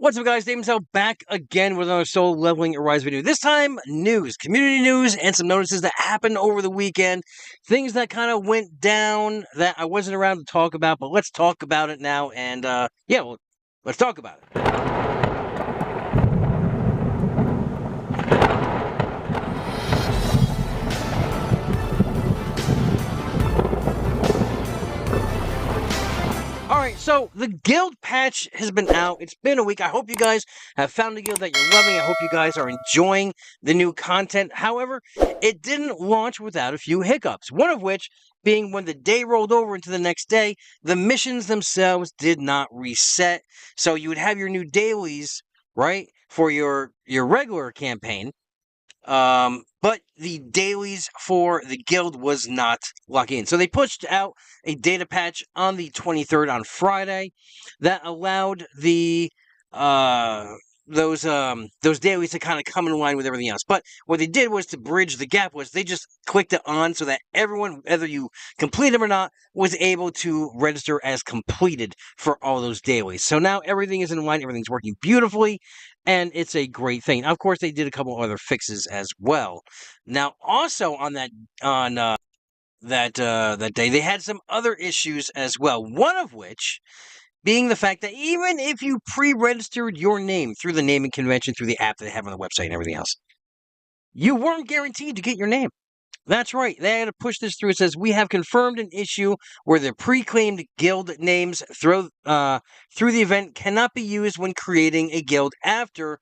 What's up, guys? Daemonxel back again with another solo leveling Arise video. This time, news, community news, and some notices that happened over the weekend. Things that kind of went down that I wasn't around to talk about, but let's talk about it now. And, let's talk about it. Alright, so the guild patch has been out. It's been a week. I hope you guys have found a guild that you're loving. I hope you guys are enjoying the new content. However, it didn't launch without a few hiccups. One of which being when the day rolled over into the next day, the missions themselves did not reset. So you would have your new dailies, right, for your regular campaign. But the dailies for the guild was not locked in. So they pushed out a data patch on the 23rd on Friday that allowed the those dailies to kind of come in line with everything else. But what they did was to bridge the gap was they just clicked it on so that everyone, whether you complete them or not, was able to register as completed for all those dailies. So now everything is in line, everything's working beautifully, and it's a great thing. Of course, they did a couple other fixes as well. Now, also on that day, they had some other issues as well. One of which being the fact that even if you pre-registered your name through the naming convention, through the app that they have on the website and everything else, you weren't guaranteed to get your name. That's right. They had to push this through. It says, we have confirmed an issue where the pre-claimed guild names through the event cannot be used when creating a guild after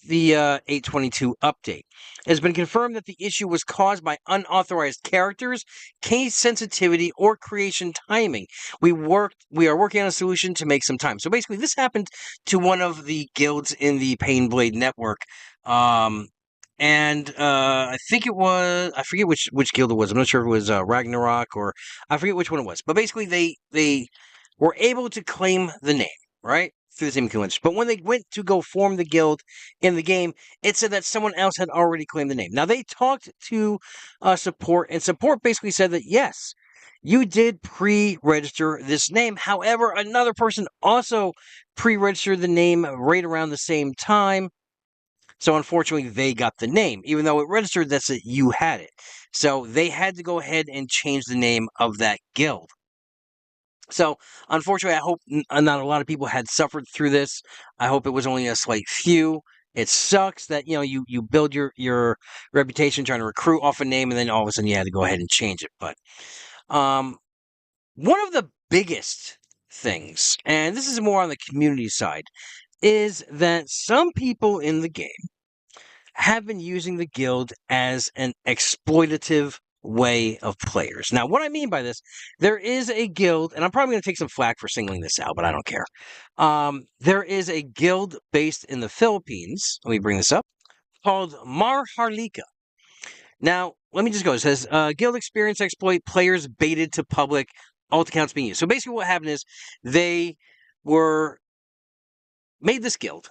the 822 update. It has been confirmed that the issue was caused by unauthorized characters, case sensitivity, or creation timing. We are working on a solution to make some time. So basically, this happened to one of the guilds in the Painblade network. I think it was, I forget which guild it was. I'm not sure if it was Ragnarok or I forget which one it was. But basically, they were able to claim the name, right? Through the same convention. But when they went to go form the guild in the game, it said that someone else had already claimed the name. Now, they talked to support, and support basically said that, yes, you did pre-register this name. However, another person also pre-registered the name right around the same time. So unfortunately, they got the name, even though it registered that you had it. So they had to go ahead and change the name of that guild. So unfortunately, I hope not a lot of people had suffered through this. I hope it was only a slight few. It sucks that you build your reputation trying to recruit off a name, and then all of a sudden you had to go ahead and change it. But one of the biggest things, and this is more on the community side, is that some people in the game have been using the guild as an exploitative way of players. Now, what I mean by this, there is a guild, and I'm probably going to take some flack for singling this out, but I don't care. There is a guild based in the Philippines, let me bring this up, called Marharlika. Now, let me just go. It says, guild experience exploit players baited to public, alt accounts being used. So basically what happened is they made this guild.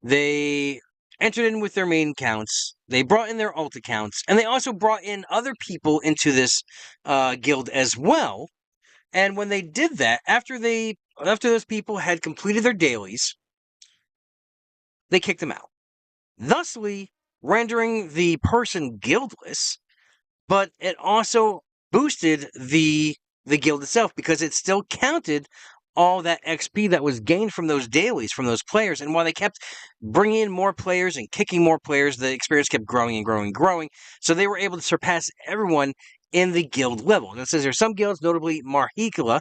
They entered in with their main accounts. They brought in their alt accounts, and they also brought in other people into this guild as well. And when they did that, after those people had completed their dailies, they kicked them out, thusly rendering the person guildless. But it also boosted the guild itself because it still counted all that XP that was gained from those dailies, from those players. And while they kept bringing in more players and kicking more players, the experience kept growing and growing and growing. So they were able to surpass everyone in the guild level. And it says there some guilds, notably Marhikala,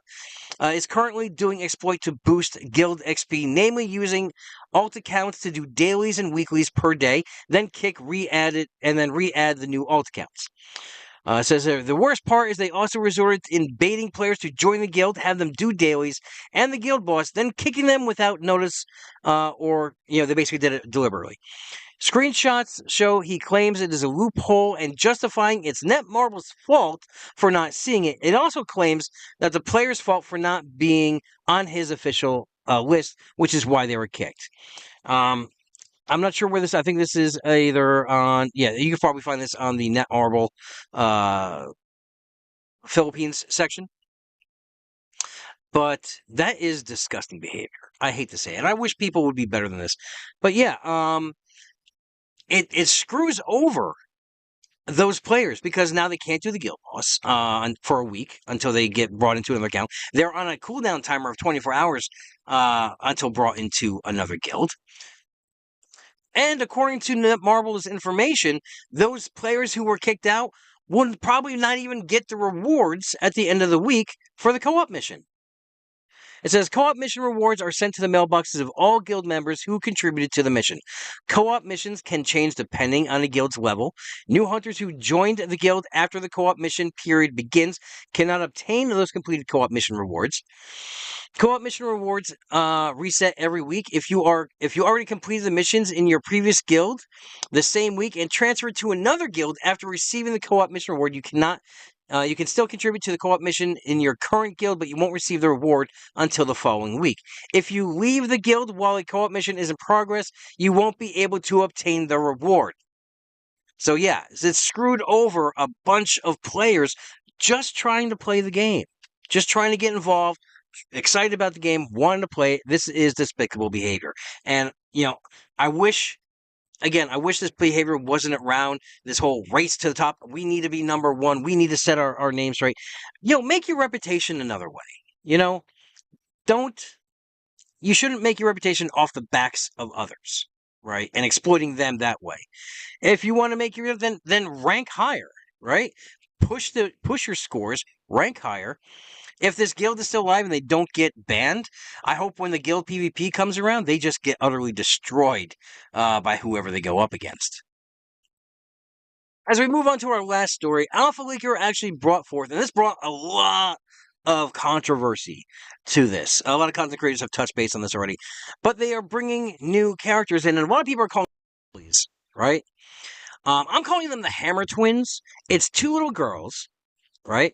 is currently doing exploit to boost guild XP, namely using alt accounts to do dailies and weeklies per day, then re-add it, and then re-add the new alt accounts. It says the worst part is they also resorted in baiting players to join the guild, have them do dailies, and the guild boss, then kicking them without notice, or they basically did it deliberately. Screenshots show he claims it is a loophole and justifying it's Netmarble's fault for not seeing it. It also claims that the player's fault for not being on his official list, which is why they were kicked. I'm not sure where this. I think this is either on. Yeah, you can probably find this on the Netmarble Philippines section. But that is disgusting behavior. I hate to say it. I wish people would be better than this. But yeah, it screws over those players because now they can't do the guild boss for a week until they get brought into another account. They're on a cooldown timer of 24 hours until brought into another guild. And according to Netmarble's information, those players who were kicked out would probably not even get the rewards at the end of the week for the co-op mission. It says co-op mission rewards are sent to the mailboxes of all guild members who contributed to the mission. Co-op missions can change depending on the guild's level. New hunters who joined the guild after the co-op mission period begins cannot obtain those completed co-op mission rewards. Co-op mission rewards reset every week. If you already completed the missions in your previous guild the same week and transferred to another guild after receiving the co-op mission reward, you cannot. You can still contribute to the co-op mission in your current guild, but you won't receive the reward until the following week. If you leave the guild while a co-op mission is in progress, you won't be able to obtain the reward. So yeah, it's screwed over a bunch of players just trying to play the game, just trying to get involved, excited about the game, wanting to play. This is despicable behavior. And, I wish this behavior wasn't around, this whole race to the top. We need to be number one. We need to set our name straight. Make your reputation another way. You shouldn't make your reputation off the backs of others, right? And exploiting them that way. If you want to make your, then rank higher, right? Push your scores, rank higher. If this guild is still alive and they don't get banned, I hope when the guild PvP comes around, they just get utterly destroyed by whoever they go up against. As we move on to our last story, Alpha Leaker actually brought forth, and this brought a lot of controversy to this. A lot of content creators have touched base on this already, but they are bringing new characters in, and a lot of people are calling them Lolis, right? I'm calling them the Hammer Twins. It's two little girls, right?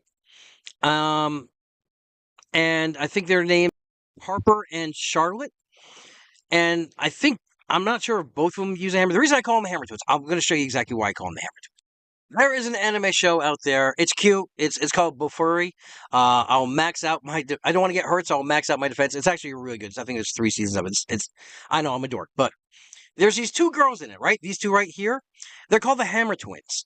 And I think their names Harper and Charlotte. And I'm not sure if both of them use a hammer. The reason I call them the Hammer Twins, I'm going to show you exactly why I call them the Hammer Twins. There is an anime show out there. It's cute. It's called Bofuri. I'll max out I don't want to get hurt, so I'll max out my defense. It's actually really good. I think there's 3 seasons of it. I know I'm a dork, but there's these 2 girls in it, right? These 2 right here. They're called the Hammer Twins.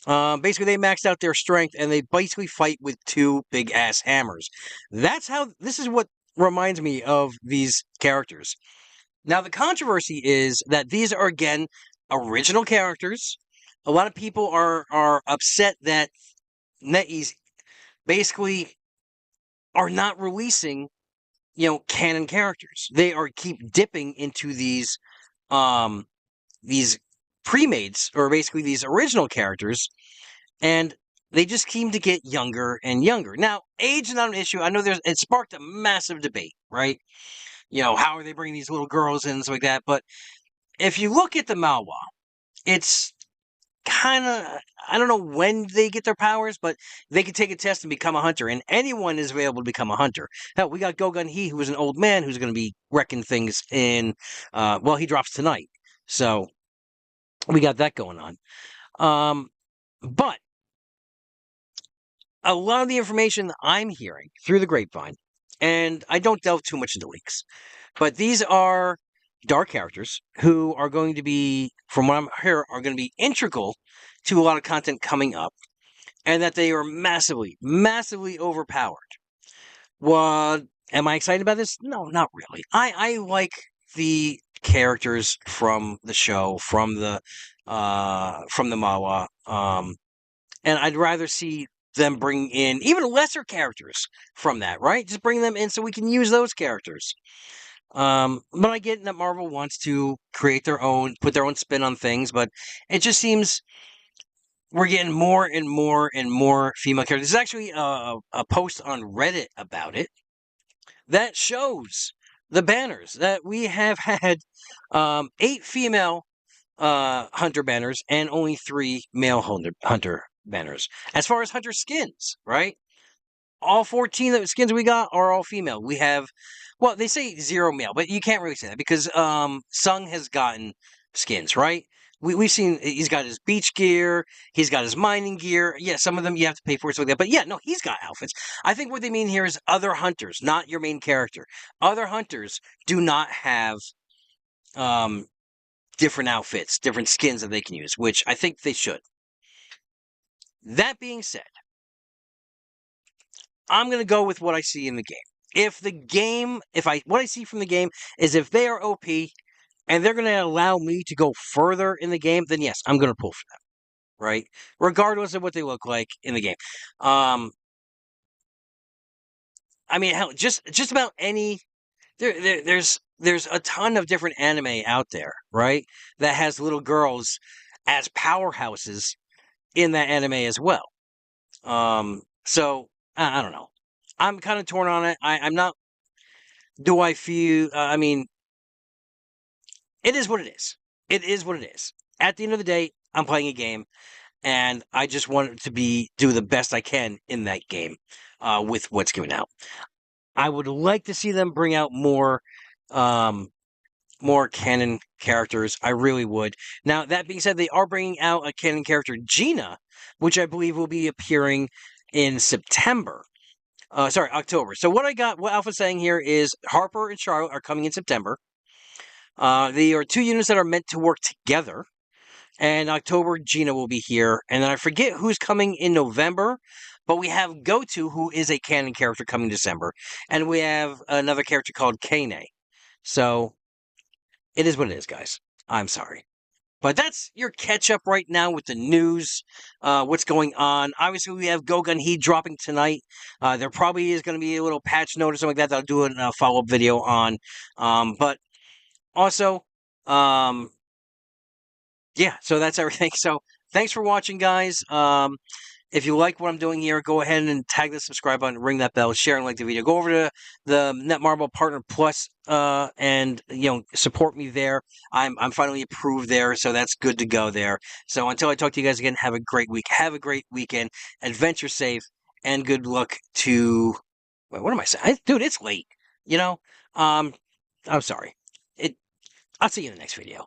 Basically, they maxed out their strength, and they basically fight with 2 big-ass hammers. This is what reminds me of these characters. Now, the controversy is that these are, again, original characters. A lot of people are upset that NetEase basically are not releasing, canon characters. They keep dipping into these pre-mades, or basically these original characters, and they just seem to get younger and younger. Now, age is not an issue. I know it sparked a massive debate, right? How are they bringing these little girls in and stuff like that? But if you look at the Malwa, it's kind of, I don't know when they get their powers, but they can take a test and become a hunter, and anyone is available to become a hunter. Hell, we got Gogun He, who is an old man who's going to be wrecking things in, he drops tonight. So we got that going on. But a lot of the information I'm hearing through the grapevine, and I don't delve too much into leaks, but these are dark characters who are going to be, from what I'm hearing, are going to be integral to a lot of content coming up, and that they are massively, massively overpowered. Well, am I excited about this? No, not really. I like the characters from the show, from the Mawa, and I'd rather see them bring in even lesser characters from that, right? Just bring them in so we can use those characters. But I get that Marvel wants to create put their own spin on things, but it just seems we're getting more and more and more female characters. There's actually a post on Reddit about it that shows the banners that we have had 8 female hunter banners and only 3 male hunter banners. As far as hunter skins, right? All 14 skins we got are all female. We have, well, they say 0 male, but you can't really say that because Sung has gotten skins, right? We've seen he's got his beach gear, he's got his mining gear. Yeah, some of them you have to pay for something like that. But yeah, no, he's got outfits. I think what they mean here is other hunters, not your main character. Other hunters do not have um, different outfits, different skins that they can use, which I think they should. That being said, I'm going to go with what I see in the game. What I see from the game is if they are OP and they're going to allow me to go further in the game, then yes, I'm going to pull for them, right? Regardless of what they look like in the game. I mean, hell, just about any there's a ton of different anime out there, right? That has little girls as powerhouses in that anime as well. So I don't know. I'm kind of torn on it. I'm not. Do I feel? I mean, it is what it is. It is what it is. At the end of the day, I'm playing a game, and I just want it to do the best I can in that game with what's given out. I would like to see them bring out um, more canon characters. I really would. Now, that being said, they are bringing out a canon character, Gina, which I believe will be appearing in September. October. So what Alpha's saying here is Harper and Charlotte are coming in September. They are two units that are meant to work together. And October, Gina will be here. And then I forget who's coming in November, but we have Goto, who is a canon character, coming December. And we have another character called Kane. So it is what it is, guys. I'm sorry. But that's your catch up right now with the news, what's going on. Obviously, we have Gogun Heat dropping tonight. There probably is going to be a little patch note or something like that I'll do a follow up video on. But also, yeah, so that's everything. So thanks for watching, guys. If you like what I'm doing here, go ahead and tag the subscribe button, ring that bell, share and like the video. Go over to the Netmarble Partner Plus, and support me there. I'm finally approved there, so that's good to go there. So until I talk to you guys again, have a great week, have a great weekend, adventure safe, and good luck to. Wait, what am I saying, dude? It's late. I'm sorry. I'll see you in the next video.